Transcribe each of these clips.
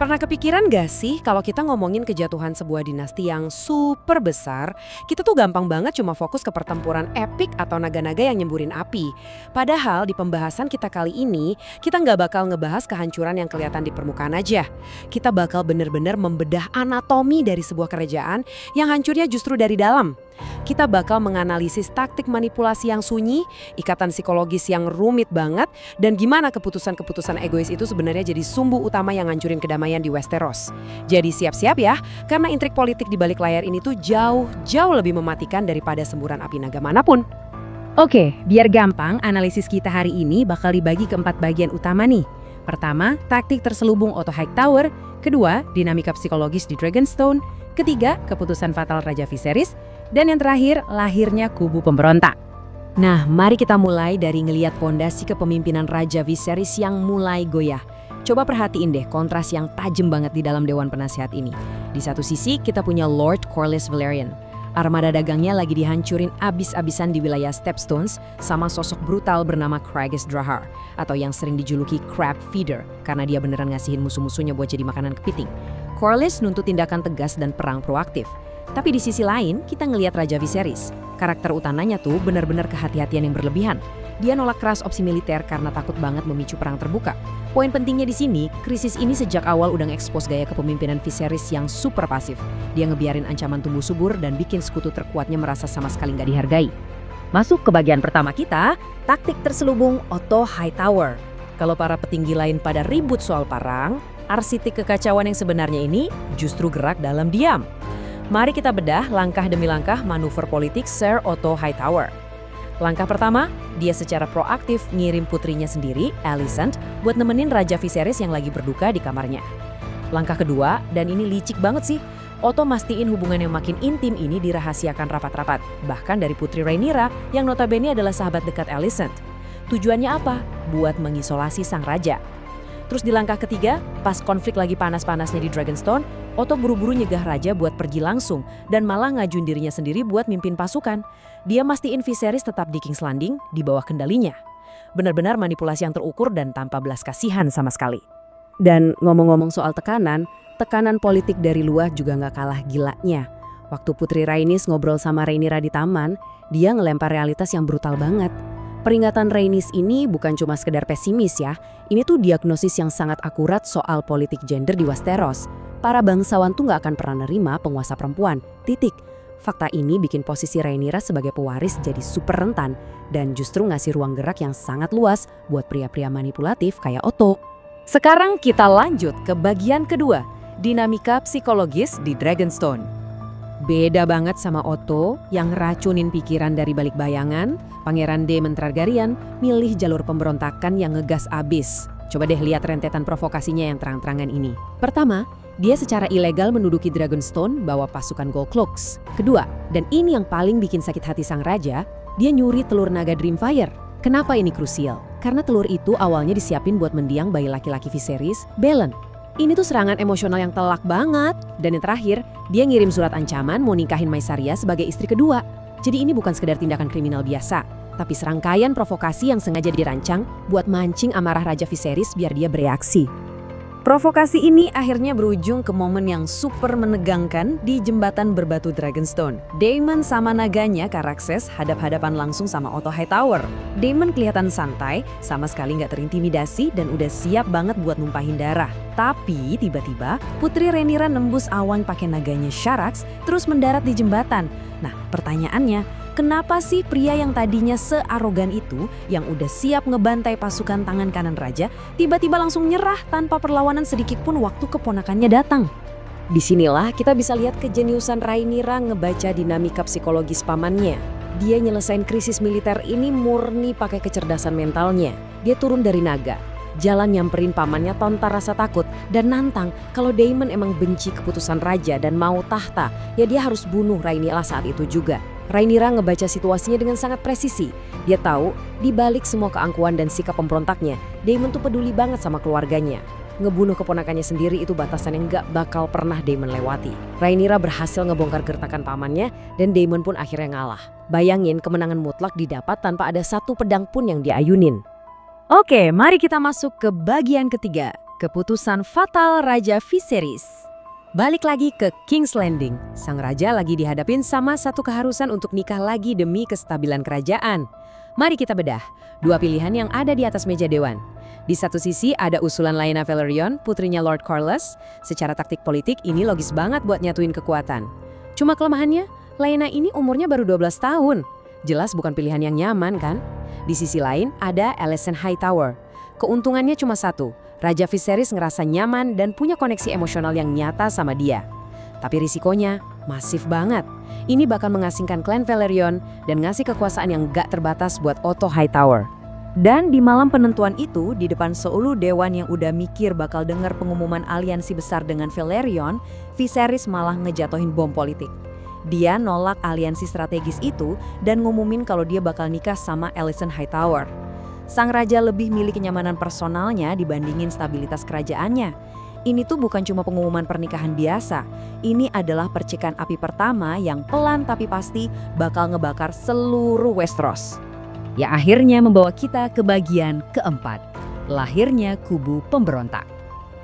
Pernah kepikiran gak sih kalau kita ngomongin kejatuhan sebuah dinasti yang super besar, kita tuh gampang banget cuma fokus ke pertempuran epik atau naga-naga yang nyemburin api. Padahal di pembahasan kita kali ini, kita nggak bakal ngebahas kehancuran yang kelihatan di permukaan aja. Kita bakal bener-bener membedah anatomi dari sebuah kerajaan yang hancurnya justru dari dalam. Kita bakal menganalisis taktik manipulasi yang sunyi, ikatan psikologis yang rumit banget, dan gimana keputusan-keputusan egois itu sebenarnya jadi sumbu utama yang ngancurin kedamaian di Westeros. Jadi siap-siap ya, karena intrik politik di balik layar ini tuh jauh lebih mematikan daripada semburan api naga manapun. Oke, biar gampang, analisis kita hari ini bakal dibagi ke 4 bagian utama nih. Pertama, taktik terselubung Otto Hightower. Kedua, dinamika psikologis di Dragonstone. Ketiga, keputusan fatal Raja Viserys. Dan yang terakhir, lahirnya kubu pemberontak. Nah, mari kita mulai dari ngeliat pondasi kepemimpinan Raja Viserys yang mulai goyah. Coba perhatiin deh kontras yang tajam banget di dalam Dewan Penasehat ini. Di satu sisi, kita punya Lord Corlys Velaryon. Armada dagangnya lagi dihancurin abis-abisan di wilayah Stepstones sama sosok brutal bernama Craghas Drahar, atau yang sering dijuluki Crab Feeder, karena dia beneran ngasihin musuh-musuhnya buat jadi makanan kepiting. Corlys nuntut tindakan tegas dan perang proaktif. Tapi di sisi lain, kita ngelihat Raja Viserys. Karakter utamanya tuh benar-benar kehati-hatian yang berlebihan. Dia nolak keras opsi militer karena takut banget memicu perang terbuka. Poin pentingnya di sini, krisis ini sejak awal udah ngekspos gaya kepemimpinan Viserys yang super pasif. Dia ngebiarin ancaman tumbuh subur dan bikin sekutu terkuatnya merasa sama sekali nggak dihargai. Masuk ke bagian pertama kita, taktik terselubung Otto Hightower. Kalau para petinggi lain pada ribut soal perang, arsitek kekacauan yang sebenarnya ini justru gerak dalam diam. Mari kita bedah langkah demi langkah manuver politik Sir Otto Hightower. Langkah pertama, dia secara proaktif ngirim putrinya sendiri, Alicent, buat nemenin Raja Viserys yang lagi berduka di kamarnya. Langkah kedua, dan ini licik banget sih, Otto mastiin hubungan yang makin intim ini dirahasiakan rapat-rapat, bahkan dari putri Rhaenyra yang notabene adalah sahabat dekat Alicent. Tujuannya apa? Buat mengisolasi sang raja. Terus di langkah ketiga, pas konflik lagi panas-panasnya di Dragonstone, Otto buru-buru nyegah raja buat pergi langsung dan malah ngajuin dirinya sendiri buat mimpin pasukan. Dia mastiin Viserys tetap di King's Landing di bawah kendalinya. Benar-benar manipulasi yang terukur dan tanpa belas kasihan sama sekali. Dan ngomong-ngomong soal tekanan politik dari luar juga nggak kalah gilanya. Waktu Putri Rhaenys ngobrol sama Rhaenyra di taman, dia ngelempar realitas yang brutal banget. Peringatan Rhaenys ini bukan cuma sekedar pesimis ya, ini tuh diagnosis yang sangat akurat soal politik gender di Westeros. Para bangsawan tuh nggak akan pernah nerima penguasa perempuan, titik. Fakta ini bikin posisi Rhaenyra sebagai pewaris jadi super rentan dan justru ngasih ruang gerak yang sangat luas buat pria-pria manipulatif kayak Otto. Sekarang kita lanjut ke bagian kedua, dinamika psikologis di Dragonstone. Beda banget sama Otto yang ngeracunin pikiran dari balik bayangan, Pangeran Daemon Targaryen milih jalur pemberontakan yang ngegas abis. Coba deh lihat rentetan provokasinya yang terang-terangan ini. Pertama, dia secara ilegal menduduki Dragonstone bawa pasukan Goldcloaks. Kedua, dan ini yang paling bikin sakit hati sang raja, dia nyuri telur naga Dreamfire. Kenapa ini krusial? Karena telur itu awalnya disiapin buat mendiang bayi laki-laki Viserys, Balon. Ini tuh serangan emosional yang telak banget. Dan yang terakhir, dia ngirim surat ancaman mau nikahin Mysaria sebagai istri kedua. Jadi ini bukan sekedar tindakan kriminal biasa, tapi serangkaian provokasi yang sengaja dirancang buat mancing amarah Raja Viserys biar dia bereaksi. Provokasi ini akhirnya berujung ke momen yang super menegangkan di jembatan berbatu Dragonstone. Daemon sama naganya Caraxes hadap-hadapan langsung sama Otto Hightower. Daemon kelihatan santai, sama sekali nggak terintimidasi dan udah siap banget buat numpahin darah. Tapi tiba-tiba Putri Rhaenyra nembus awan pakai naganya Syarax terus mendarat di jembatan. Nah, pertanyaannya, kenapa sih pria yang tadinya searogan itu, yang udah siap ngebantai pasukan tangan kanan raja, tiba-tiba langsung nyerah tanpa perlawanan sedikit pun waktu keponakannya datang? Disinilah kita bisa lihat kejeniusan Rhaenyra ngebaca dinamika psikologis pamannya. Dia nyelesain krisis militer ini murni pakai kecerdasan mentalnya. Dia turun dari naga, jalan nyamperin pamannya tanpa rasa takut dan nantang kalau Daemon emang benci keputusan raja dan mau tahta, ya dia harus bunuh Rhaenyra saat itu juga. Rhaenyra ngebaca situasinya dengan sangat presisi. Dia tahu di balik semua keangkuhan dan sikap pemberontaknya, Daemon tuh peduli banget sama keluarganya. Ngebunuh keponakannya sendiri itu batasan yang gak bakal pernah Daemon lewati. Rhaenyra berhasil ngebongkar gertakan pamannya dan Daemon pun akhirnya ngalah. Bayangin kemenangan mutlak didapat tanpa ada satu pedang pun yang diayunin. Oke, mari kita masuk ke bagian ketiga, Keputusan fatal Raja Viserys. Balik lagi ke King's Landing. Sang raja lagi dihadapin sama satu keharusan untuk nikah lagi demi kestabilan kerajaan. Mari kita bedah dua pilihan yang ada di atas meja dewan. Di satu sisi ada usulan Laena Velaryon, putrinya Lord Corlys. Secara taktik politik ini logis banget buat nyatuin kekuatan. Cuma kelemahannya, Laena ini umurnya baru 12 tahun. Jelas bukan pilihan yang nyaman kan? Di sisi lain ada Alicent Hightower. Keuntungannya cuma satu, Raja Viserys ngerasa nyaman dan punya koneksi emosional yang nyata sama dia. Tapi risikonya masif banget. Ini bakal mengasingkan klan Velaryon dan ngasih kekuasaan yang gak terbatas buat Otto Hightower. Dan di malam penentuan itu, di depan seuluh dewan yang udah mikir bakal dengar pengumuman aliansi besar dengan Velaryon, Viserys malah ngejatohin bom politik. Dia nolak aliansi strategis itu dan ngumumin kalau dia bakal nikah sama Alicent Hightower. Sang raja lebih milih kenyamanan personalnya dibandingin stabilitas kerajaannya. Ini tuh bukan cuma pengumuman pernikahan biasa. Ini adalah percikan api pertama yang pelan tapi pasti bakal ngebakar seluruh Westeros. Ya akhirnya membawa kita ke bagian keempat. Lahirnya kubu pemberontak.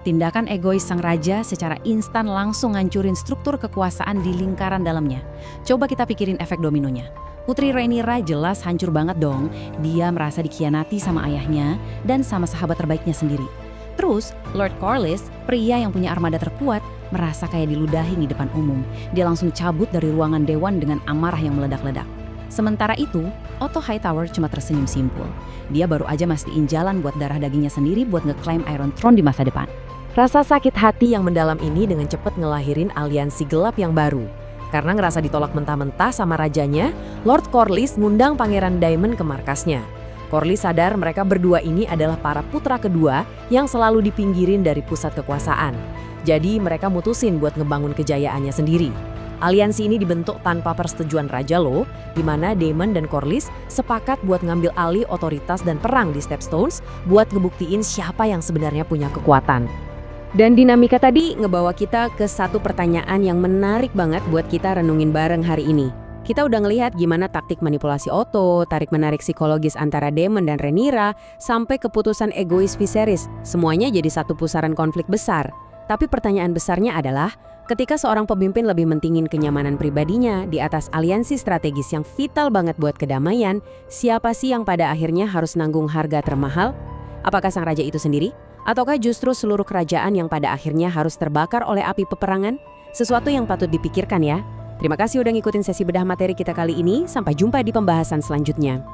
Tindakan egois sang raja secara instan langsung ngancurin struktur kekuasaan di lingkaran dalamnya. Coba kita pikirin efek dominonya. Putri Rhaenyra jelas hancur banget dong. Dia merasa dikhianati sama ayahnya dan sama sahabat terbaiknya sendiri. Terus, Lord Corlys, pria yang punya armada terkuat, merasa kayak diludahi di depan umum. Dia langsung cabut dari ruangan dewan dengan amarah yang meledak-ledak. Sementara itu, Otto Hightower cuma tersenyum simpul. Dia baru aja mastiin jalan buat darah dagingnya sendiri buat ngeklaim Iron Throne di masa depan. Rasa sakit hati yang mendalam ini dengan cepat ngelahirin aliansi gelap yang baru. Karena ngerasa ditolak mentah-mentah sama rajanya, Lord Corlys ngundang Pangeran Daemon ke markasnya. Corlys sadar mereka berdua ini adalah para putra kedua yang selalu dipinggirin dari pusat kekuasaan. Jadi mereka mutusin buat ngebangun kejayaannya sendiri. Aliansi ini dibentuk tanpa persetujuan raja loh, di mana Daemon dan Corlys sepakat buat ngambil alih otoritas dan perang di Stepstones buat ngebuktiin siapa yang sebenarnya punya kekuatan. Dan dinamika tadi ngebawa kita ke satu pertanyaan yang menarik banget buat kita renungin bareng hari ini. Kita udah ngelihat gimana taktik manipulasi Otto, tarik-menarik psikologis antara Daemon dan Rhaenyra, sampai keputusan egois Viserys. Semuanya jadi satu pusaran konflik besar. Tapi pertanyaan besarnya adalah, ketika seorang pemimpin lebih mentingin kenyamanan pribadinya di atas aliansi strategis yang vital banget buat kedamaian, siapa sih yang pada akhirnya harus nanggung harga termahal? Apakah sang raja itu sendiri? Ataukah justru seluruh kerajaan yang pada akhirnya harus terbakar oleh api peperangan? Sesuatu yang patut dipikirkan ya. Terima kasih udah ngikutin sesi bedah materi kita kali ini. Sampai jumpa di pembahasan selanjutnya.